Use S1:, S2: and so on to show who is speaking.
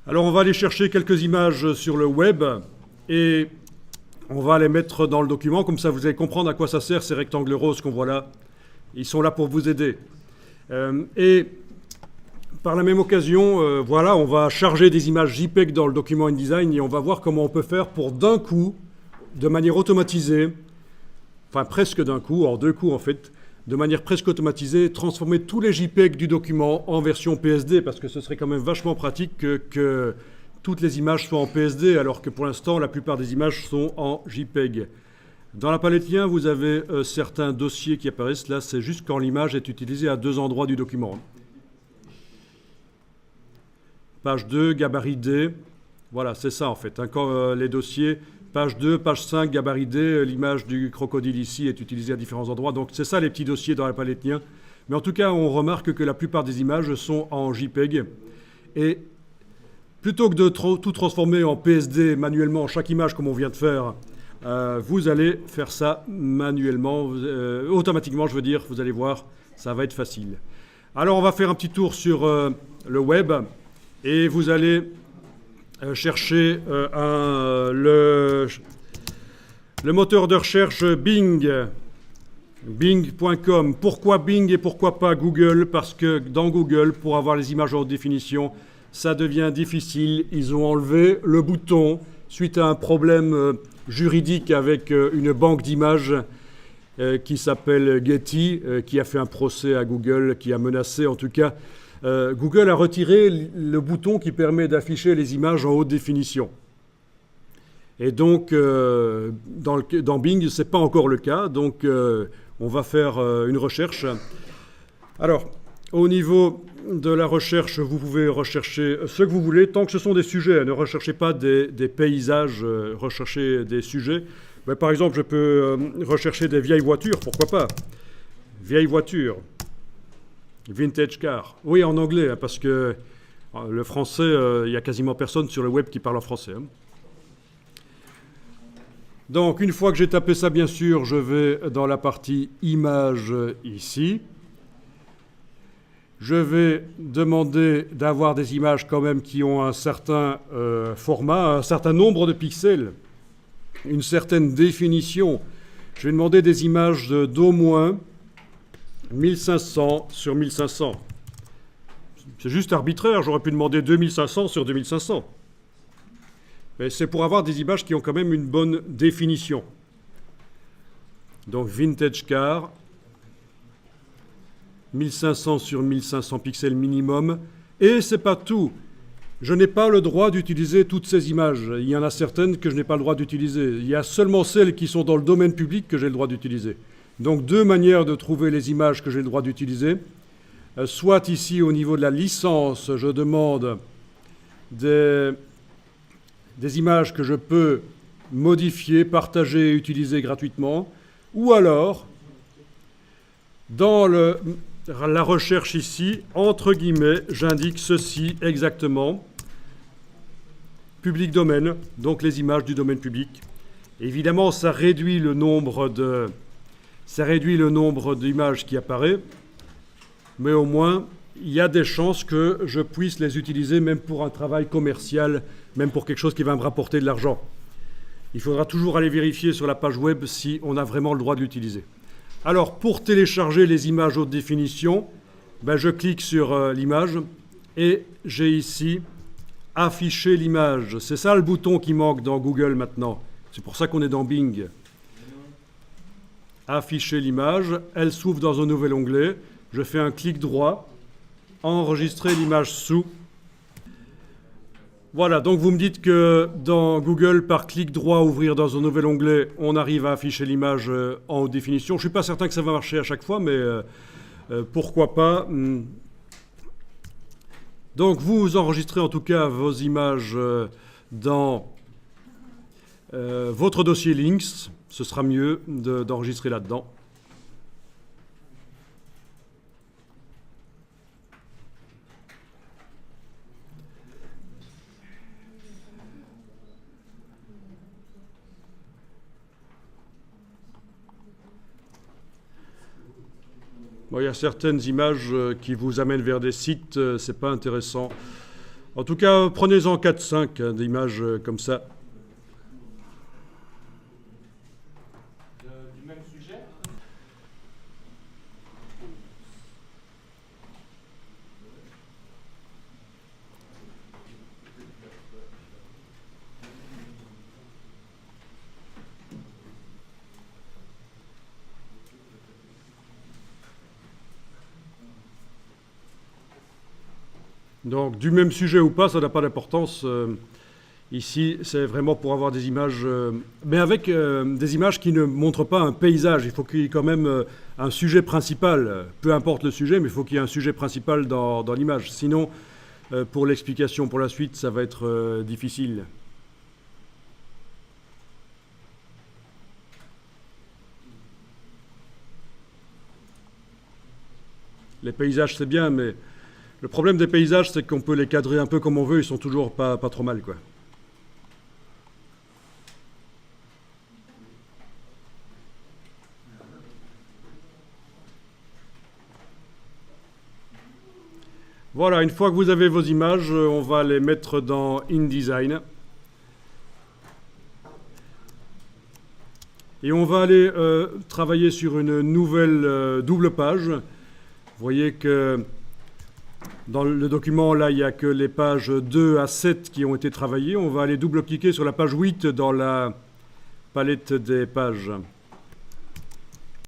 S1: Alors on va aller chercher quelques images sur le web et on va les mettre dans le document. Comme ça, vous allez comprendre à quoi ça sert ces rectangles roses qu'on voit là. Ils sont là pour vous aider. Et par la même occasion, voilà, on va charger des images JPEG dans le document InDesign et on va voir comment on peut faire pour d'un coup, de manière automatisée, enfin presque d'un coup, en deux coups en fait, de manière presque automatisée, transformer tous les JPEG du document en version PSD, parce que ce serait quand même vachement pratique que toutes les images soient en PSD, alors que pour l'instant, la plupart des images sont en JPEG. Dans la palette lien, vous avez certains dossiers qui apparaissent. Là, c'est juste quand l'image est utilisée à deux endroits du document. Page 2, gabarit D. Voilà, c'est ça en fait. Quand les dossiers, page 2, page 5, gabarit D, l'image du crocodile ici est utilisée à différents endroits. Donc c'est ça les petits dossiers dans la palette lien. Mais en tout cas, on remarque que la plupart des images sont en JPEG. Et plutôt que de tout transformer en PSD manuellement, chaque image comme on vient de faire, vous allez faire ça manuellement, automatiquement je veux dire, vous allez voir, ça va être facile. Alors on va faire un petit tour sur le web et vous allez chercher le moteur de recherche Bing, bing.com. Pourquoi Bing et pourquoi pas Google? Parce que dans Google, pour avoir les images en haute définition, ça devient difficile. Ils ont enlevé le bouton suite à un problème juridique avec une banque d'images qui s'appelle Getty, qui a fait un procès à Google, qui a menacé en tout cas. Google a retiré le bouton qui permet d'afficher les images en haute définition. Et donc, dans Bing, ce n'est pas encore le cas. Donc, on va faire une recherche. Alors, au niveau de la recherche, vous pouvez rechercher ce que vous voulez, tant que ce sont des sujets. Ne recherchez pas des paysages, recherchez des sujets. Mais par exemple, je peux rechercher des vieilles voitures, pourquoi pas. Vieilles voitures. Vintage car. Oui, en anglais, hein, parce que le français, il n'y a quasiment personne sur le web qui parle en français. Hein. Donc, une fois que j'ai tapé ça, bien sûr, je vais dans la partie images ici. Je vais demander d'avoir des images quand même qui ont un certain format, un certain nombre de pixels, une certaine définition. Je vais demander des images d'au moins 1500 sur 1500. C'est juste arbitraire, j'aurais pu demander 2500 sur 2500. Mais c'est pour avoir des images qui ont quand même une bonne définition. Donc vintage car, 1500 sur 1500 pixels minimum. Et c'est pas tout. Je n'ai pas le droit d'utiliser toutes ces images. Il y en a certaines que je n'ai pas le droit d'utiliser. Il y a seulement celles qui sont dans le domaine public que j'ai le droit d'utiliser. Donc deux manières de trouver les images que j'ai le droit d'utiliser. Soit ici au niveau de la licence, je demande des images que je peux modifier, partager et utiliser gratuitement. Ou alors, dans la recherche ici, entre guillemets, j'indique ceci exactement. Public domaine, donc les images du domaine public. Évidemment, ça réduit le nombre d'images qui apparaît, mais au moins, il y a des chances que je puisse les utiliser même pour un travail commercial, même pour quelque chose qui va me rapporter de l'argent. Il faudra toujours aller vérifier sur la page web si on a vraiment le droit de l'utiliser. Alors, pour télécharger les images haute définition, je clique sur l'image et j'ai ici « Afficher l'image ». C'est ça le bouton qui manque dans Google maintenant. C'est pour ça qu'on est dans Bing. Afficher l'image, elle s'ouvre dans un nouvel onglet. Je fais un clic droit, enregistrer l'image sous. Voilà, donc vous me dites que dans Google, par clic droit, ouvrir dans un nouvel onglet, on arrive à afficher l'image en haute définition. Je ne suis pas certain que ça va marcher à chaque fois, mais pourquoi pas. Donc vous enregistrez en tout cas vos images dans votre dossier Links. Ce sera mieux d'enregistrer là-dedans. Bon, il y a certaines images qui vous amènent vers des sites, c'est pas intéressant. En tout cas, prenez-en 4-5 d'images comme ça.
S2: Du même sujet.
S1: Donc, du même sujet ou pas, ça n'a pas d'importance. Ici, c'est vraiment pour avoir des images, mais avec des images qui ne montrent pas un paysage. Il faut qu'il y ait quand même un sujet principal. Peu importe le sujet, mais il faut qu'il y ait un sujet principal dans l'image. Sinon, pour l'explication pour la suite, ça va être difficile. Les paysages, c'est bien, mais le problème des paysages, c'est qu'on peut les cadrer un peu comme on veut. Ils sont toujours pas trop mal, quoi. Voilà, une fois que vous avez vos images, on va les mettre dans InDesign. Et on va aller travailler sur une nouvelle double page. Vous voyez que dans le document, là, il n'y a que les pages 2 à 7 qui ont été travaillées. On va aller double-cliquer sur la page 8 dans la palette des pages.